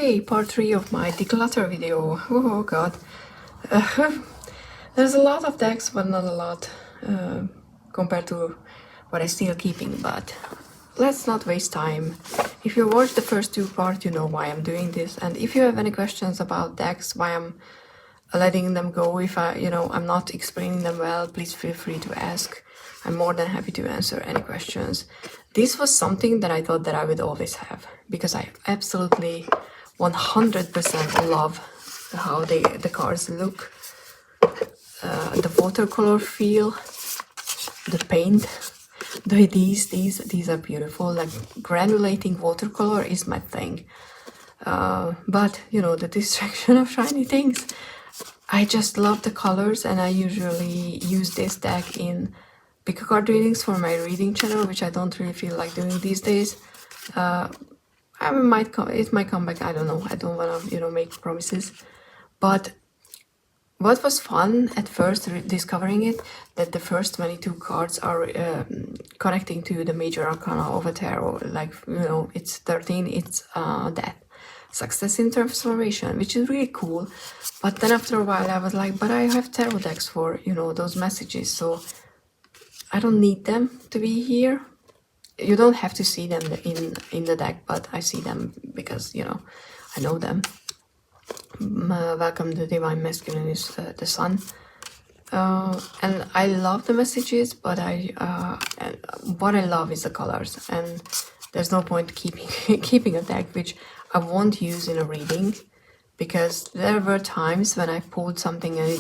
Okay, part 3 of my declutter video. Oh god. There's a lot of decks, but not a lot compared to what I'm still keeping, but let's not waste time. If you watched the first 2 parts, you know why I'm doing this, and if you have any questions about decks, why I'm letting them go, if I'm not explaining them well, please feel free to ask. I'm more than happy to answer any questions. This was something that I thought that I would always have, because I absolutely 100% love how the cards look, the watercolor feel, the paint. These are beautiful. Like, granulating watercolor is my thing, but the distraction of shiny things. I just love the colors, and I usually use this deck in pick a card readings for my reading channel, which I don't really feel like doing these days. It might come back, I don't know. I don't want to make promises, but what was fun at first discovering it, that the first 22 cards are connecting to the major arcana of a tarot. Like, it's 13, it's death, success in transformation, which is really cool. But then after a while I was like, but I have tarot decks for those messages, so I don't need them to be here. You don't have to see them in the deck, but I see them because I know them. Welcome, the divine masculine is the sun, and I love the messages, but what I love is the colors, and there's no point keeping a deck which I won't use in a reading, because there were times when I pulled something and I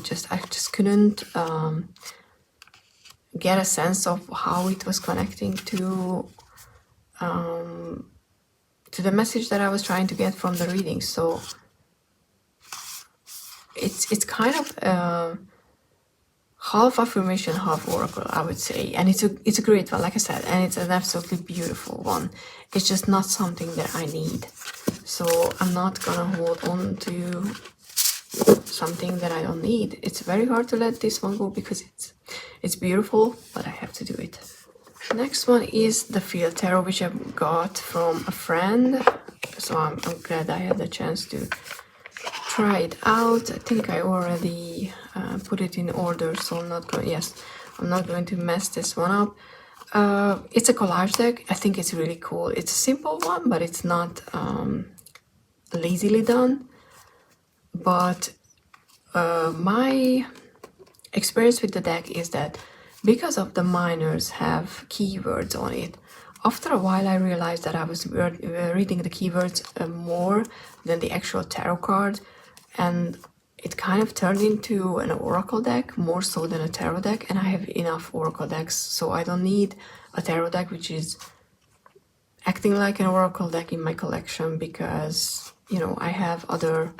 just couldn't get a sense of how it was connecting to the message that I was trying to get from the reading. So it's kind of half affirmation, half oracle, I would say, and it's a great one, like I said, and it's an absolutely beautiful one. It's just not something that I need, so I'm not gonna hold on to something that I don't need. It's very hard to let this one go because it's beautiful, but I have to do it. Next one is the Field Tarot, which I got from a friend, so I'm glad I had the chance to try it out. I think I already put it in order, so I'm not going to mess this one up. It's a collage deck. I think it's really cool. It's a simple one, but it's not lazily done. But my experience with the deck is that because of the minors have keywords on it, after a while I realized that I was reading the keywords more than the actual tarot card, and it kind of turned into an oracle deck more so than a tarot deck, and I have enough oracle decks, so I don't need a tarot deck which is acting like an oracle deck in my collection, because I have other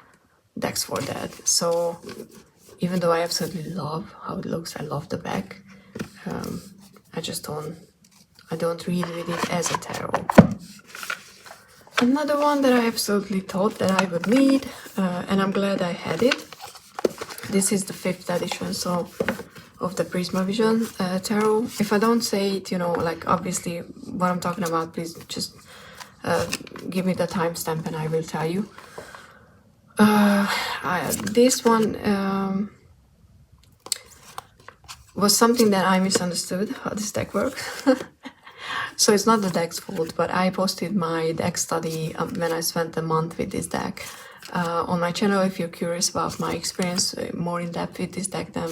decks for that. So even though I absolutely love how it looks, I love the back, I don't read with it as a tarot. Another one that I absolutely thought that I would need, and I'm glad I had it. This is the 5th edition, so of the Prismavision tarot. If I don't say it, like obviously what I'm talking about, please just give me the timestamp and I will tell you. This one was something that I misunderstood how this deck works. So it's not the deck's fault, but I posted my deck study when I spent a month with this deck on my channel. If you're curious about my experience more in depth with this deck, then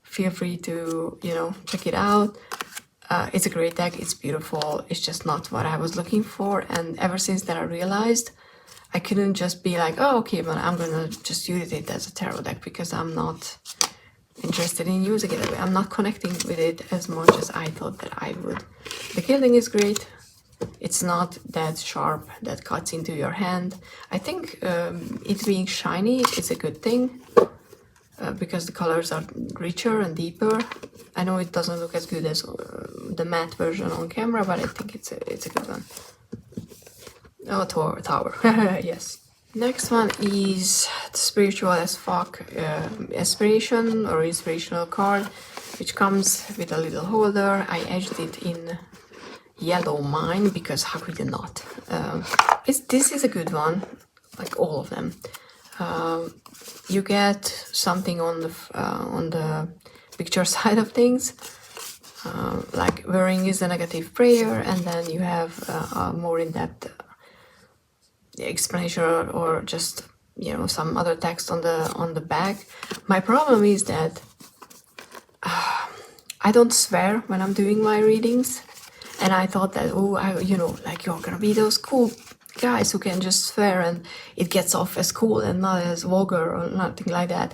feel free to check it out. It's a great deck, it's beautiful, it's just not what I was looking for, and ever since that I realized I couldn't just be like, oh okay, but I'm gonna just use it as a tarot deck, because I'm not interested in using it that way. I'm not connecting with it as much as I thought that I would. The gilding is great. It's not that sharp that cuts into your hand. I think it being shiny is a good thing, because the colors are richer and deeper. I know it doesn't look as good as the matte version on camera, but I think it's a good one. Oh, tower. Yes. Next one is the Spiritual as Fuck Aspiration or Inspirational card, which comes with a little holder. I edged it in yellow mine because how could you not? This is a good one. like all of them. You get something on the picture side of things, like worrying is a negative prayer, and then you have a more in-depth explanation or just some other text on the back. My problem is that I don't swear when I'm doing my readings, and I thought that like you're gonna be those cool guys who can just swear and it gets off as cool and not as vulgar or nothing like that.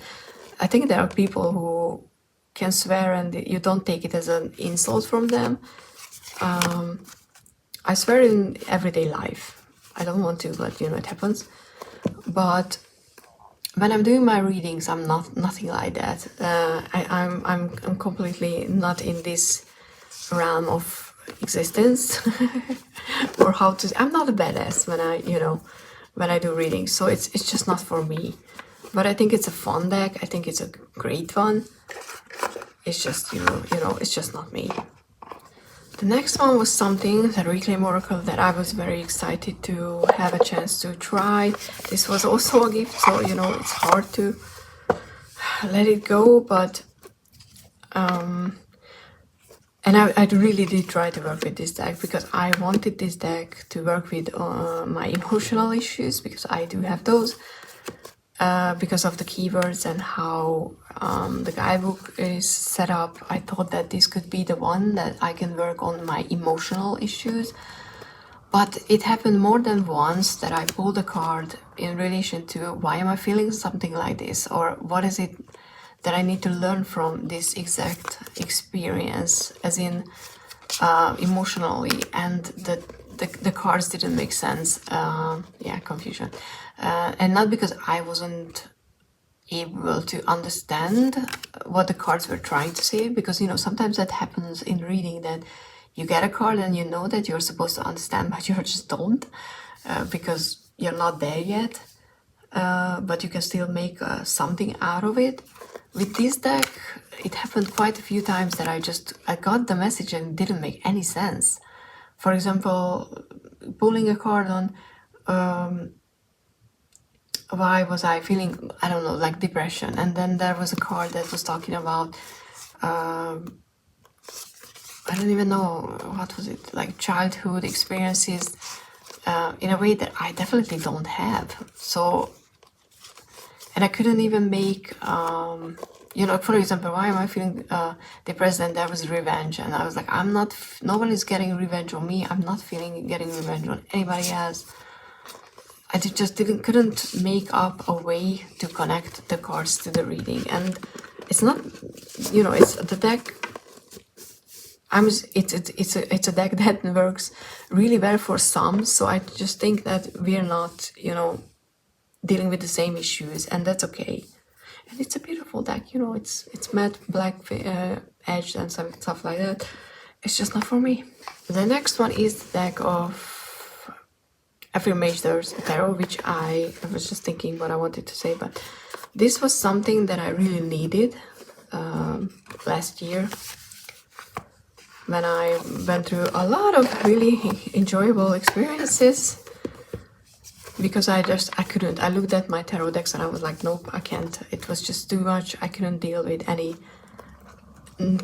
I think there are people who can swear and you don't take it as an insult from them. I swear in everyday life. I don't want to, but it happens. But when I'm doing my readings, I'm nothing like that. I'm completely not in this realm of existence, or how to. I'm not a badass when I do readings, so it's just not for me. But I think it's a fun deck. I think it's a great one. It's just it's just not me. The next one was something, the Reclaim Oracle, that I was very excited to have a chance to try. This was also a gift, so it's hard to let it go, but and I really did try to work with this deck because I wanted this deck to work with my emotional issues, because I do have those, because of the keywords and how the guidebook is set up. I thought that this could be the one that I can work on my emotional issues. But it happened more than once that I pulled a card in relation to why am I feeling something like this, or what is it that I need to learn from this exact experience, as in emotionally, and the cards didn't make sense. Confusion. And not because I wasn't able to understand what the cards were trying to say, because sometimes that happens in reading, that you get a card and you know that you're supposed to understand, but you just don't, because you're not there yet, but you can still make something out of it. With this deck, it happened quite a few times that I got the message and it didn't make any sense. For example, pulling a card on why was I feeling, I don't know, like depression, and then there was a card that was talking about I don't even know, what was it, like childhood experiences in a way that I definitely don't have. So, and I couldn't even make for example, why am I feeling depressed? And there was revenge, and I was like, nobody's getting revenge on me. I'm not getting revenge on anybody else. I just couldn't make up a way to connect the cards to the reading. And it's not, it's the deck. It's a deck that works really well for some. So I just think that we're not, dealing with the same issues, and that's okay. And it's a beautiful deck, it's matte black edged and some stuff like that. It's just not for me. The next one is the deck of Affirmations Tarot, which I was just thinking what I wanted to say, but this was something that I really needed last year, when I went through a lot of really enjoyable experiences, because I couldn't. I looked at my tarot decks and I was like, nope, I can't. It was just too much. I couldn't deal with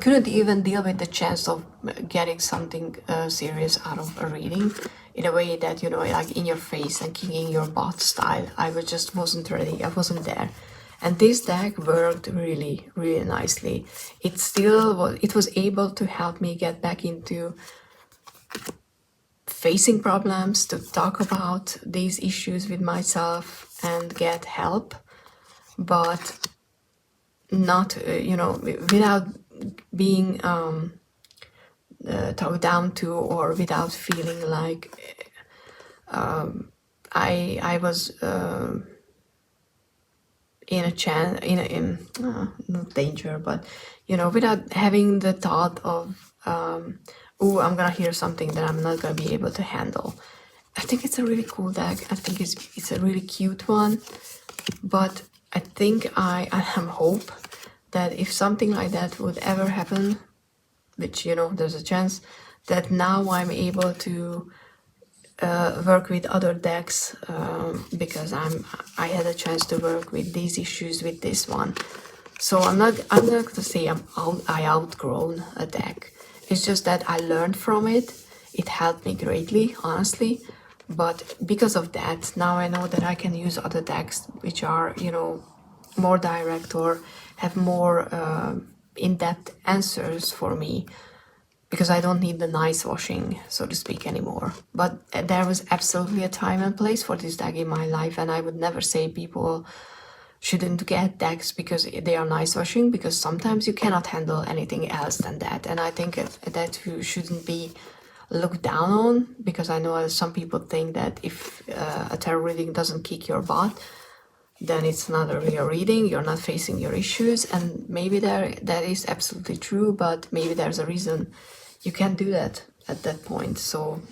couldn't even deal with the chance of getting something serious out of a reading in a way that, like in your face and kicking your butt style. I just wasn't ready. I wasn't there. And this deck worked really, really nicely. It was able to help me get back into facing problems, to talk about these issues with myself and get help, but not, without being talked down to, or without feeling like I was in not danger, but without having the thought of I'm gonna hear something that I'm not gonna be able to handle. I think it's a really cool deck. I think it's a really cute one, but I think I have hope that if something like that would ever happen, which there's a chance, that now I'm able to work with other decks because I had a chance to work with these issues with this one. So I'm not going to say I outgrown a deck. It's just that I learned from it. It helped me greatly, honestly. But because of that, now I know that I can use other decks which are, you know, more direct or have more in-depth answers for me, because I don't need the nice washing, so to speak, anymore. But there was absolutely a time and place for this deck in my life, and I would never say people shouldn't get decks because they are nice washing, because sometimes you cannot handle anything else than that. And I think that you shouldn't be looked down on, because I know some people think that if a tarot reading doesn't kick your butt, then it's not a real reading, you're not facing your issues. And maybe that is absolutely true, but maybe there's a reason you can't do that at that point. So,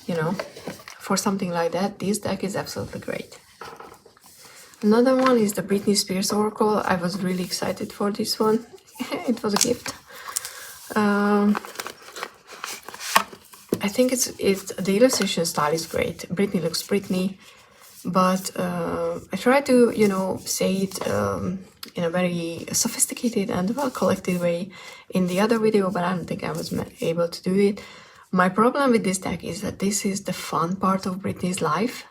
you know, for something like that, this deck is absolutely great. Another one is the Britney Spears Oracle. I was really excited for this one. It was a gift. I think the illustration style is great. Britney looks Britney, but I try to, you know, say it in a very sophisticated and well collected way in the other video, but I don't think I was able to do it. My problem with this deck is that this is the fun part of Britney's life,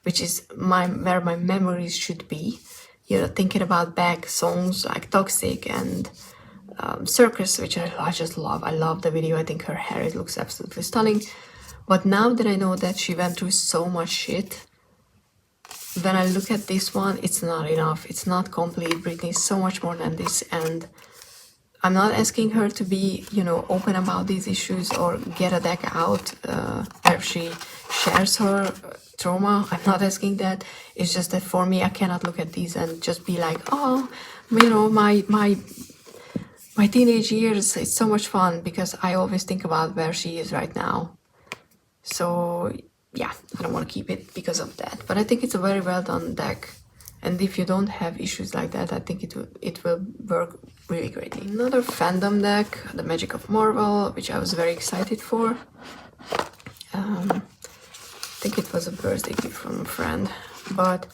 which is where my memories should be. You know, thinking about back songs like Toxic and Circus, which I just love. I love the video. I think her hair, it looks absolutely stunning. But now that I know that she went through so much shit, when I look at this one, it's not enough. It's not complete. Britney's so much more than this, and I'm not asking her to be, you know, open about these issues or get a deck out where she shares her trauma. I'm not asking that. It's just that for me, I cannot look at these and just be like, oh, you know, my teenage years, it's so much fun, because I always think about where she is right now. So yeah, I don't want to keep it because of that. But I think it's a very well done deck. And if you don't have issues like that, I think it will work really greatly. Another fandom deck, the Magic of Marvel, which I was very excited for. I think it was a birthday gift from a friend. But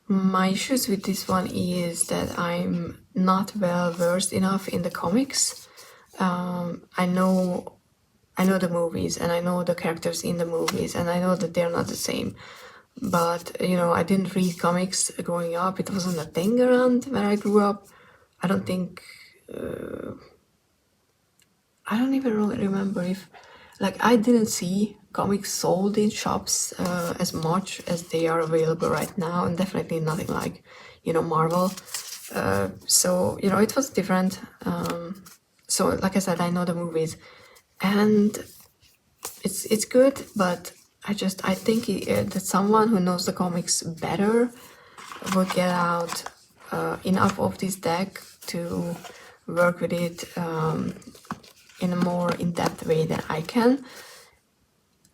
my issues with this one is that I'm not well versed enough in the comics. I know the movies, and I know the characters in the movies, and I know that they're not the same. But, you know, I didn't read comics growing up. It wasn't a thing around where I grew up. I don't think... I don't even really remember if... Like, I didn't see comics sold in shops as much as they are available right now. And definitely nothing like, you know, Marvel. So, you know, it was different. So, like I said, I know the movies. And it's good, but I think that someone who knows the comics better would get out enough of this deck to work with it in a more in-depth way than I can.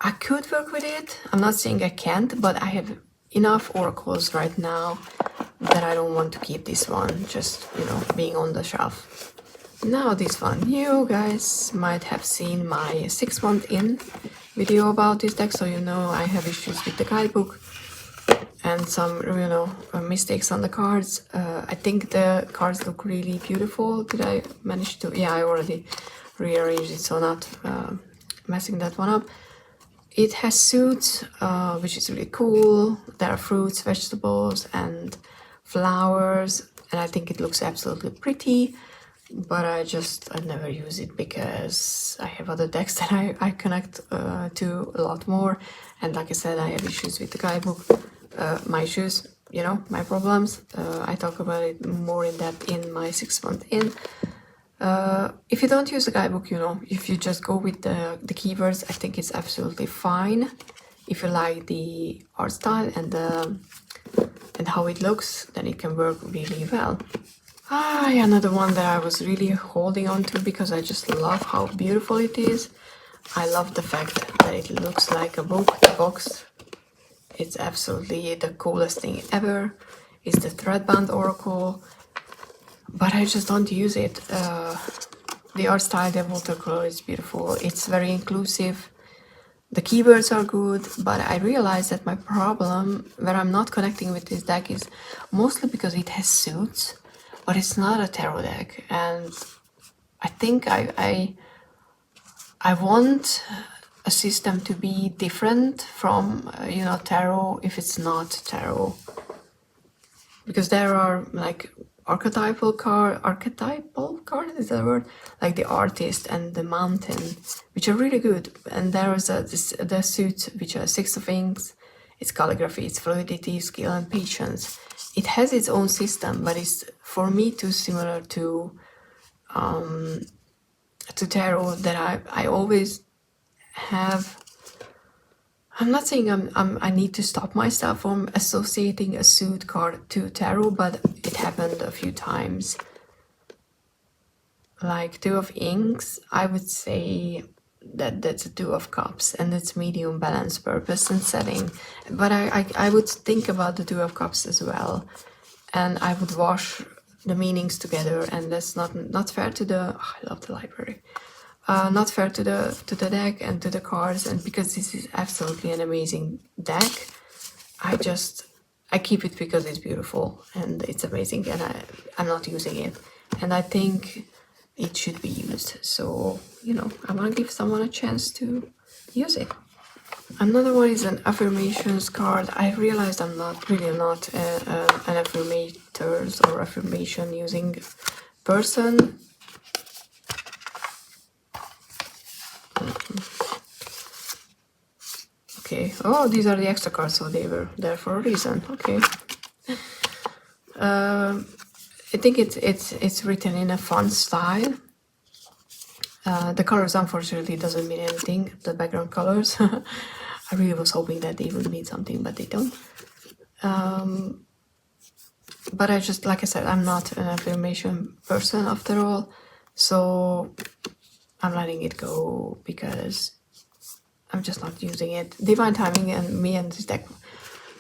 I could work with it. I'm not saying I can't, but I have enough oracles right now that I don't want to keep this one just, you know, being on the shelf. Now this one, you guys might have seen my 6 month in video about this deck, so you know I have issues with the guidebook and some, you know, mistakes on the cards. I think the cards look really beautiful. Did I manage to? Yeah, I already rearranged it, so not messing that one up. It has suits, which is really cool. There are fruits, vegetables, and flowers, and I think it looks absolutely pretty. But I never use it because I have other decks that I connect to a lot more. And like I said, I have issues with the guidebook. My issues, you know, my problems. I talk about it more in depth in my 6 month in. If you don't use the guidebook, you know, if you just go with the keywords, I think it's absolutely fine. If you like the art style and how it looks, then it can work really well. Another one that I was really holding on to because I just love how beautiful it is. I love the fact that it looks like a book, the box. It's absolutely the coolest thing ever. It's the Threadband Oracle, but I just don't use it. The art style, the watercolor is beautiful. It's very inclusive. the keywords are good, but I realized that my problem where I'm not connecting with this deck is mostly because it has suits, but it's not a tarot deck. And I think I want a system to be different from tarot if it's not tarot, because there are like archetypal card is that a word, like the artist and the mountain, which are really good. And there is the suits, which are Six of Wings. It's calligraphy, it's fluidity, skill, and patience. It has its own system, but it's for me too similar to tarot, that I always have. I'm not saying I need to stop myself from associating a suit card to tarot, but it happened a few times. Like Two of Inks, I would say that that's a Two of Cups, and it's medium balance, purpose, and setting. But I would think about the Two of Cups as well, and I would wash the meanings together, and that's not fair to the. Oh, I love the library. Not fair to the deck and to the cards, and because this is absolutely an amazing deck, I keep it because it's beautiful and it's amazing, and I'm not using it, and I think it should be used. So I want to give someone a chance to use it. Another one is an affirmations card. I realized I'm not an affirmators or affirmation using person. Okay. Oh, these are the extra cards, so they were there for a reason. Okay. I think it's written in a fun style. The colors unfortunately doesn't mean anything. The background colors. I really was hoping that they would mean something, but they don't. But I just, like I said, I'm not an affirmation person after all, so I'm letting it go because I'm just not using it. Divine Timing and me and this deck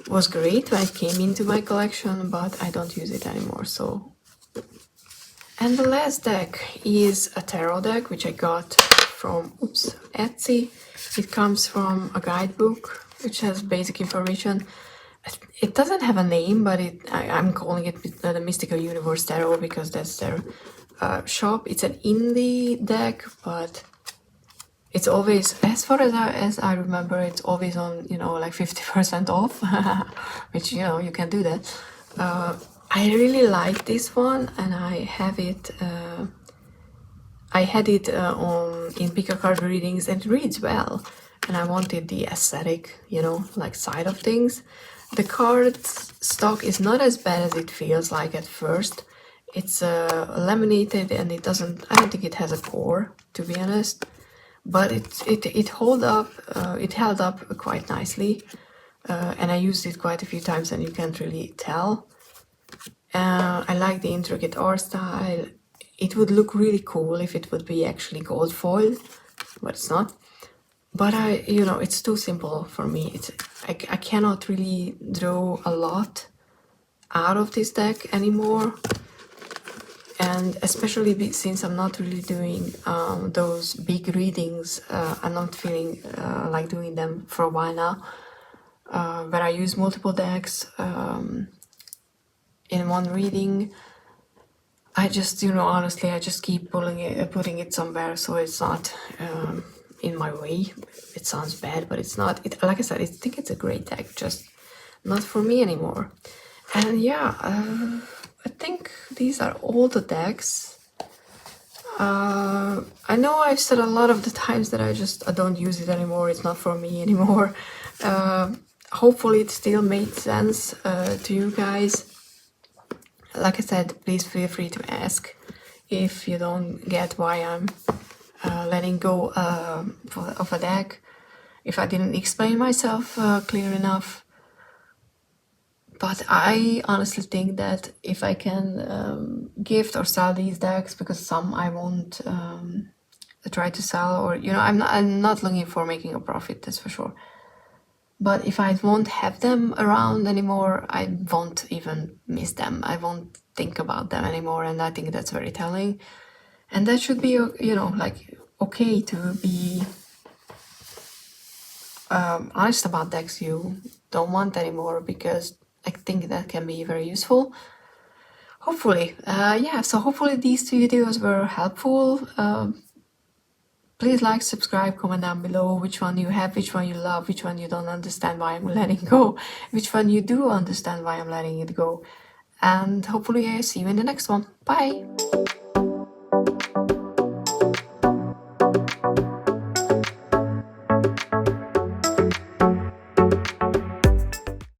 was great when it came into my collection, but I don't use it anymore. So, and the last deck is a tarot deck, which I got from Etsy. It comes from a guidebook, which has basic information. It doesn't have a name, but I'm calling it the Mystical Universe Tarot because that's their shop. It's an indie deck, but it's always, as far as I remember, it's always on, like 50% off, which, you can do that. I really like this one, and I have it, I had it in pick a card readings, and it reads well, and I wanted the aesthetic, like side of things. The card stock is not as bad as it feels like at first. It's laminated, and I don't think it has a core, to be honest. But it held up quite nicely, and I used it quite a few times, and you can't really tell. I like the intricate art style. It would look really cool if it would be actually gold foil, but it's not. But it's too simple for me. I cannot really draw a lot out of this deck anymore. And especially since I'm not really doing those big readings, I'm not feeling like doing them for a while now, where I use multiple decks in one reading. I just, honestly, I just keep putting it somewhere so it's not in my way. It sounds bad, but it's not. Like I said, I think it's a great deck, just not for me anymore. And yeah, I think these are all the decks. I know I've said a lot of the times that I don't use it anymore. It's not for me anymore. Hopefully it still made sense to you guys. Like I said, please feel free to ask if you don't get why I'm letting go of a deck, if I didn't explain myself clear enough. But I honestly think that if I can gift or sell these decks, because some I won't try to sell, or I'm not looking for making a profit, that's for sure. But if I won't have them around anymore, I won't even miss them. I won't think about them anymore, and I think that's very telling. And that should be, like, okay to be honest about decks you don't want anymore, because I think that can be very useful. Hopefully, yeah, so hopefully these two videos were helpful. Please like, subscribe, comment down below which one you have, which one you love, which one you don't understand why I'm letting go, which one you do understand why I'm letting it go. And hopefully I see you in the next one. Bye!